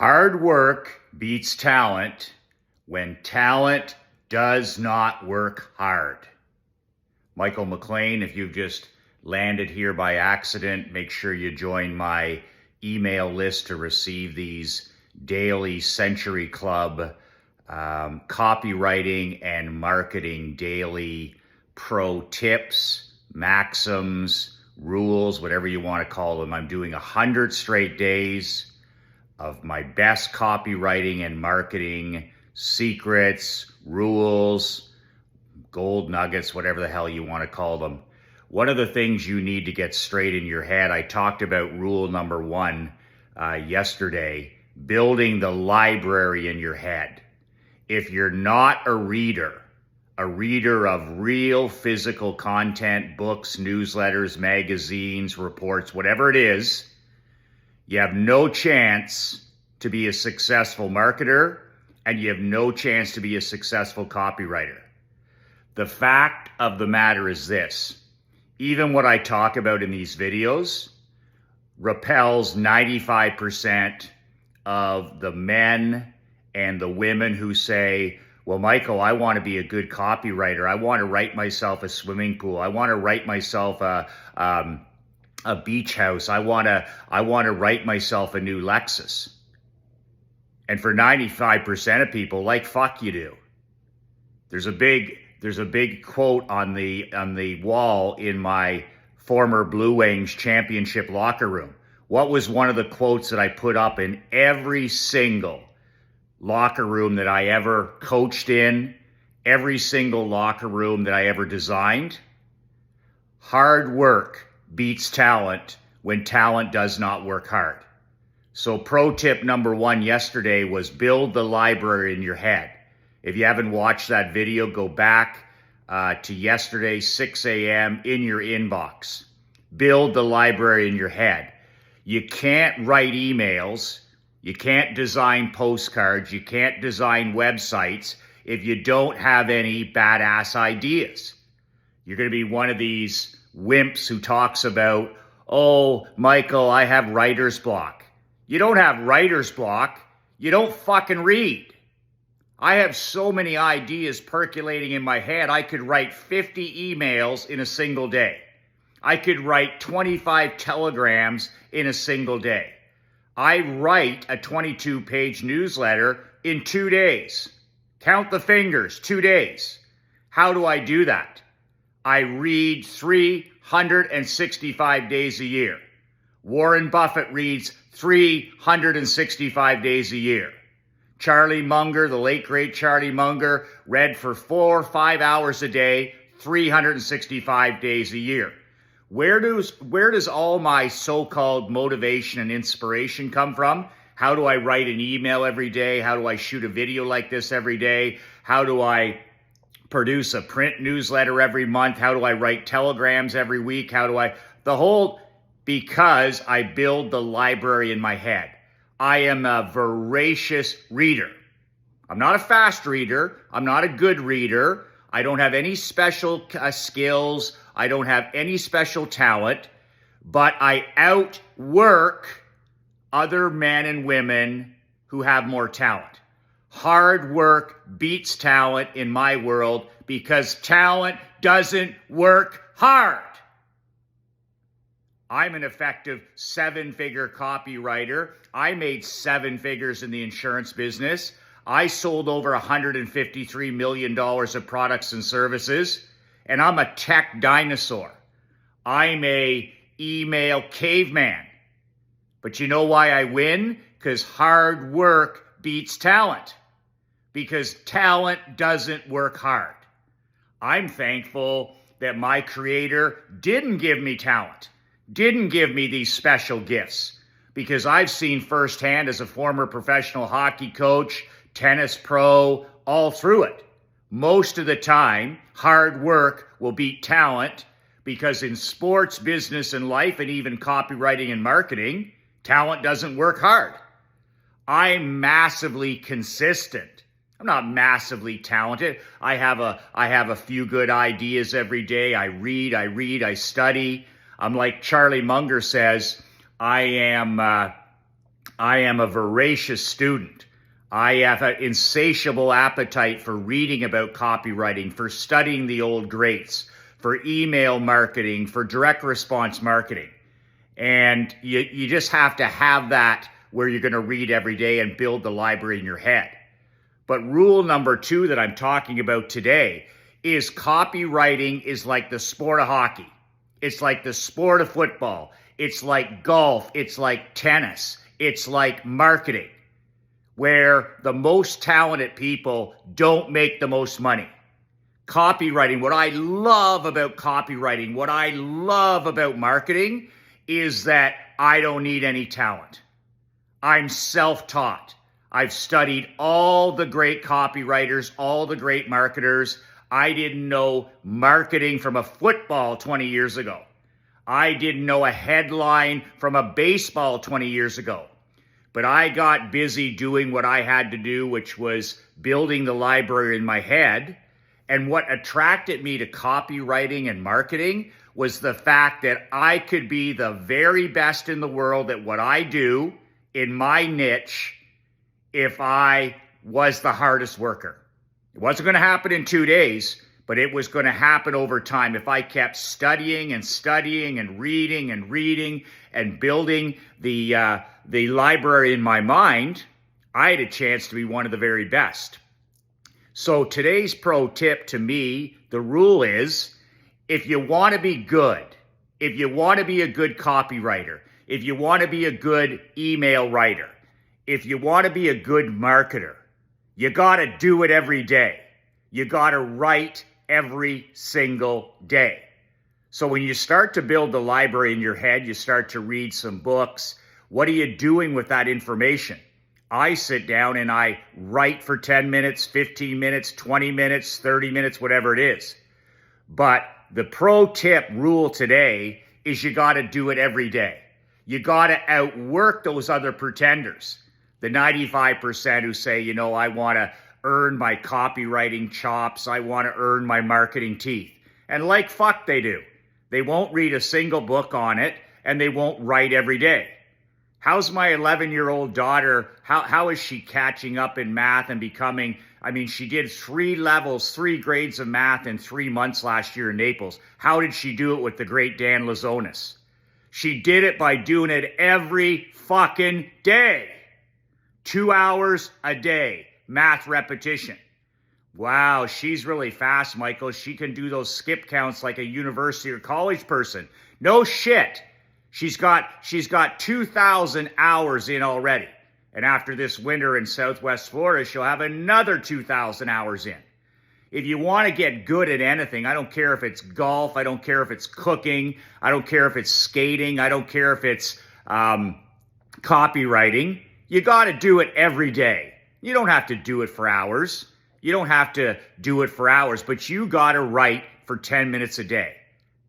Hard work beats talent when talent does not work hard. Michael McLean, if you've just landed here by accident, make sure you join my email list to receive these daily Century Club copywriting and marketing daily pro tips, maxims, rules, whatever you want to call them. I'm doing 100 straight days of my best copywriting and marketing secrets, rules, gold nuggets, whatever the hell you want to call them. One of the things you need to get straight in your head, I talked about rule number 1 yesterday, building the library in your head. If you're not a reader of real physical content, books, newsletters, magazines, reports, whatever it is, you have no chance to be a successful marketer, and you have no chance to be a successful copywriter. The fact of the matter is this: even what I talk about in these videos repels 95% of the men and the women who say, well, Michael, I want to be a good copywriter. I want to write myself a swimming pool. I want to write myself a beach house. I want to write myself a new Lexus. And for 95% of people, like fuck you do. There's a big quote on the wall in my former Blue Wings championship locker room. What was one of the quotes that I put up in every single locker room that I ever coached in, every single locker room that I ever designed? Hard work beats talent when talent does not work hard. So pro tip number 1 yesterday was build the library in your head. If you haven't watched that video, go back to yesterday, 6 a.m. in your inbox. Build the library in your head. You can't write emails. You can't design postcards. You can't design websites if you don't have any badass ideas. You're going to be one of these wimps who talks about, oh, Michael, I have writer's block. You don't have writer's block. You don't fucking read. I have so many ideas percolating in my head, I could write 50 emails in a single day. I could write 25 telegrams in a single day. I write a 22-page newsletter in 2 days. Count the fingers, 2 days. How do I do that? I read 365 days a year. Warren Buffett reads 365 days a year. Charlie Munger, the late great Charlie Munger, read for 4 or 5 hours a day, 365 days a year. Where does all my so-called motivation and inspiration come from? How do I write an email every day? How do I shoot a video like this every day? How do I produce a print newsletter every month? How do I write telegrams every week? Because I build the library in my head. I am a voracious reader. I'm not a fast reader. I'm not a good reader. I don't have any special skills. I don't have any special talent, but I outwork other men and women who have more talent. Hard work beats talent in my world because talent doesn't work hard. I'm an effective 7-figure copywriter. I made 7 figures in the insurance business. I sold over $153 million of products and services, and I'm a tech dinosaur. I'm a email caveman. But you know why I win? Because hard work beats talent. Because talent doesn't work hard. I'm thankful that my creator didn't give me talent, didn't give me these special gifts, because I've seen firsthand as a former professional hockey coach, tennis pro, all through it. Most of the time, hard work will beat talent, because in sports, business, and life, and even copywriting and marketing, talent doesn't work hard. I'm massively consistent. I'm not massively talented. I have a few good ideas every day. I read, I study. I'm like Charlie Munger says, I am I am a voracious student. I have an insatiable appetite for reading about copywriting, for studying the old greats, for email marketing, for direct response marketing. And you just have to have that where you're going to read every day and build the library in your head. But rule number 2 that I'm talking about today is copywriting is like the sport of hockey. It's like the sport of football. It's like golf. It's like tennis. It's like marketing, where the most talented people don't make the most money. Copywriting, what I love about copywriting, what I love about marketing is that I don't need any talent. I'm self-taught. I've studied all the great copywriters, all the great marketers. I didn't know marketing from a football 20 years ago. I didn't know a headline from a baseball 20 years ago. But I got busy doing what I had to do, which was building the library in my head. And what attracted me to copywriting and marketing was the fact that I could be the very best in the world at what I do in my niche if I was the hardest worker. It wasn't going to happen in 2 days, but it was going to happen over time. If I kept studying and studying and reading and building the library in my mind, I had a chance to be one of the very best. So today's pro tip to me, the rule is, if you want to be good, if you want to be a good copywriter, if you want to be a good email writer, if you want to be a good marketer, you got to do it every day. You got to write every single day. So when you start to build the library in your head, you start to read some books. What are you doing with that information? I sit down and I write for 10 minutes, 15 minutes, 20 minutes, 30 minutes, whatever it is. But the pro tip rule today is you got to do it every day. You got to outwork those other pretenders. The 95% who say, I want to earn my copywriting chops. I want to earn my marketing teeth. And like fuck they do. They won't read a single book on it and they won't write every day. How's my 11-year-old daughter, how is she catching up in math and becoming, she did 3 grades of math in 3 months last year in Naples. How did she do it with the great Dan Lazonis? She did it by doing it every fucking day. 2 hours a day, math repetition. Wow, she's really fast, Michael. She can do those skip counts like a university or college person. No shit. She's got 2,000 hours in already. And after this winter in Southwest Florida, she'll have another 2,000 hours in. If you want to get good at anything, I don't care if it's golf, I don't care if it's cooking, I don't care if it's skating, I don't care if it's copywriting, you got to do it every day. You don't have to do it for hours. You don't have to do it for hours, but you got to write for 10 minutes a day.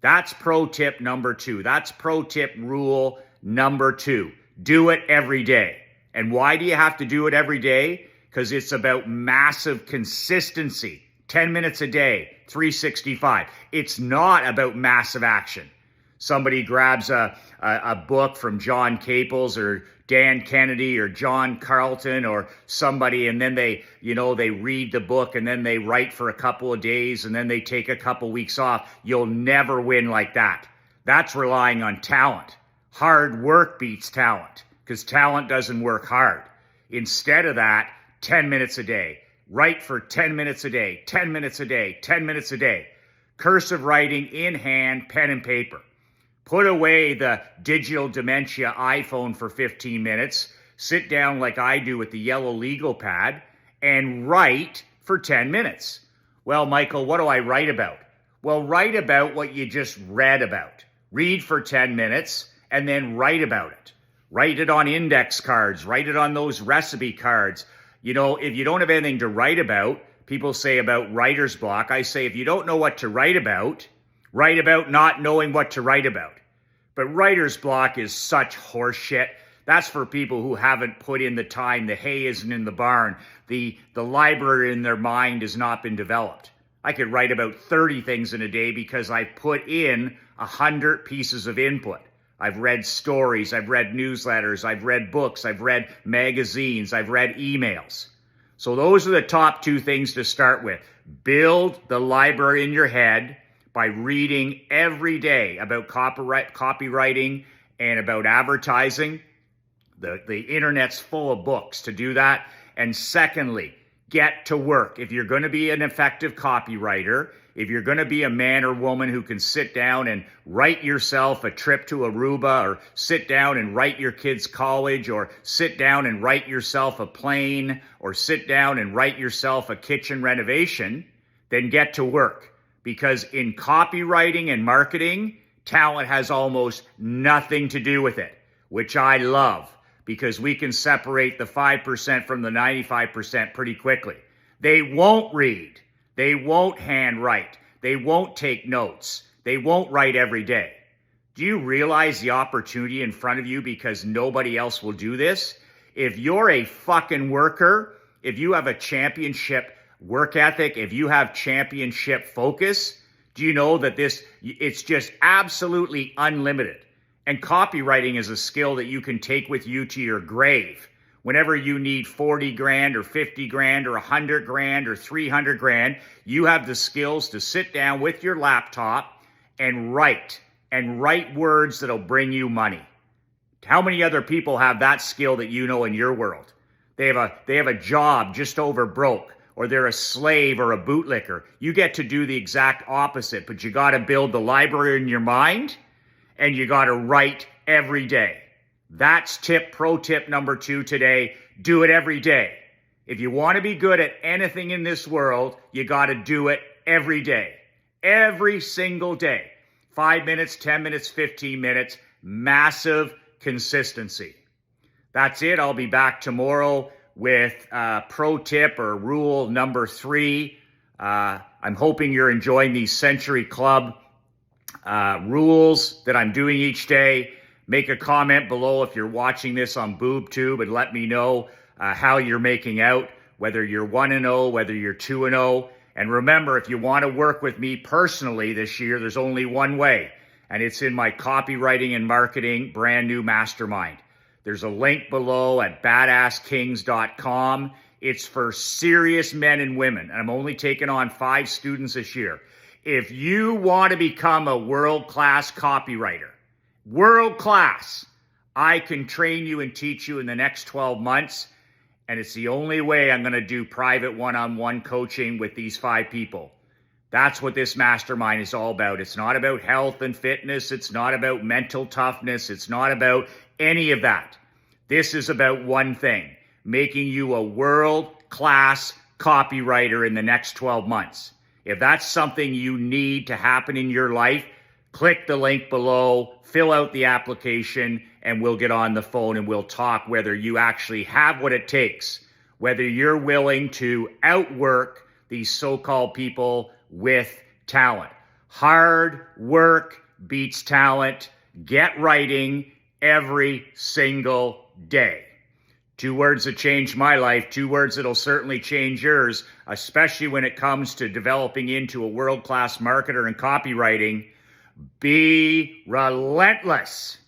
That's pro tip number 2. That's pro tip rule number 2. Do it every day. And why do you have to do it every day? Because it's about massive consistency. 10 minutes a day, 365. It's not about massive action. Somebody grabs a book from John Caples or Dan Kennedy or John Carlton or somebody, and then they read the book and then they write for a couple of days and then they take a couple weeks off. You'll never win like that. That's relying on talent. Hard work beats talent because talent doesn't work hard. Instead of that, 10 minutes a day. Write for 10 minutes a day, 10 minutes a day, 10 minutes a day. Cursive writing in hand, pen and paper. Put away the digital dementia iPhone for 15 minutes. Sit down like I do with the yellow legal pad and write for 10 minutes. Well, Michael, what do I write about? Well, write about what you just read about. Read for 10 minutes and then write about it. Write it on index cards. Write it on those recipe cards. If you don't have anything to write about, people say about writer's block. I say if you don't know what to write about not knowing what to write about. But writer's block is such horseshit. That's for people who haven't put in the time. The hay isn't in the barn. The library in their mind has not been developed. I could write about 30 things in a day because I put in 100 pieces of input. I've read stories, I've read newsletters, I've read books, I've read magazines, I've read emails. So those are the top two things to start with. Build the library in your head by reading every day about copywriting and about advertising. The internet's full of books to do that. And secondly, get to work. If you're going to be an effective copywriter, if you're going to be a man or woman who can sit down and write yourself a trip to Aruba, or sit down and write your kids' college, or sit down and write yourself a plane, or sit down and write yourself a kitchen renovation, then get to work. Because in copywriting and marketing, talent has almost nothing to do with it, which I love, because we can separate the 5% from the 95% pretty quickly. They won't read. They won't handwrite. They won't take notes. They won't write every day. Do you realize the opportunity in front of you because nobody else will do this? If you're a fucking worker, if you have a championship work ethic, if you have championship focus, do you know that it's just absolutely unlimited? And copywriting is a skill that you can take with you to your grave. Whenever you need 40 grand or 50 grand or 100 grand or 300 grand, you have the skills to sit down with your laptop and write words that'll bring you money. How many other people have that skill that you know in your world? They have a job just over broke, or they're a slave or a bootlicker. You get to do the exact opposite, but you got to build the library in your mind, and you got to write every day. That's pro tip number 2 today. Do it every day. If you want to be good at anything in this world, you got to do it every day. Every single day. 5 minutes, 10 minutes, 15 minutes. Massive consistency. That's it. I'll be back tomorrow with pro tip or rule number 3. I'm hoping you're enjoying these Century Club rules that I'm doing each day. Make a comment below if you're watching this on BoobTube and let me know how you're making out, whether you're 1-0, whether you're 2-0. And remember, if you want to work with me personally this year, there's only one way, and it's in my copywriting and marketing brand new mastermind. There's a link below at BadAzzKings.com. It's for serious men and women, and I'm only taking on 5 students this year. If you want to become a world-class copywriter, world class, I can train you and teach you in the next 12 months. And it's the only way I'm going to do private one-on-one coaching with these 5 people. That's what this mastermind is all about. It's not about health and fitness. It's not about mental toughness. It's not about any of that. This is about one thing: making you a world-class copywriter in the next 12 months. If that's something you need to happen in your life, click the link below, fill out the application, and we'll get on the phone and we'll talk whether you actually have what it takes, whether you're willing to outwork these so-called people with talent. Hard work beats talent. Get writing every single day. 2 words that changed my life, 2 words that'll certainly change yours, especially when it comes to developing into a world-class marketer and copywriting. Be relentless.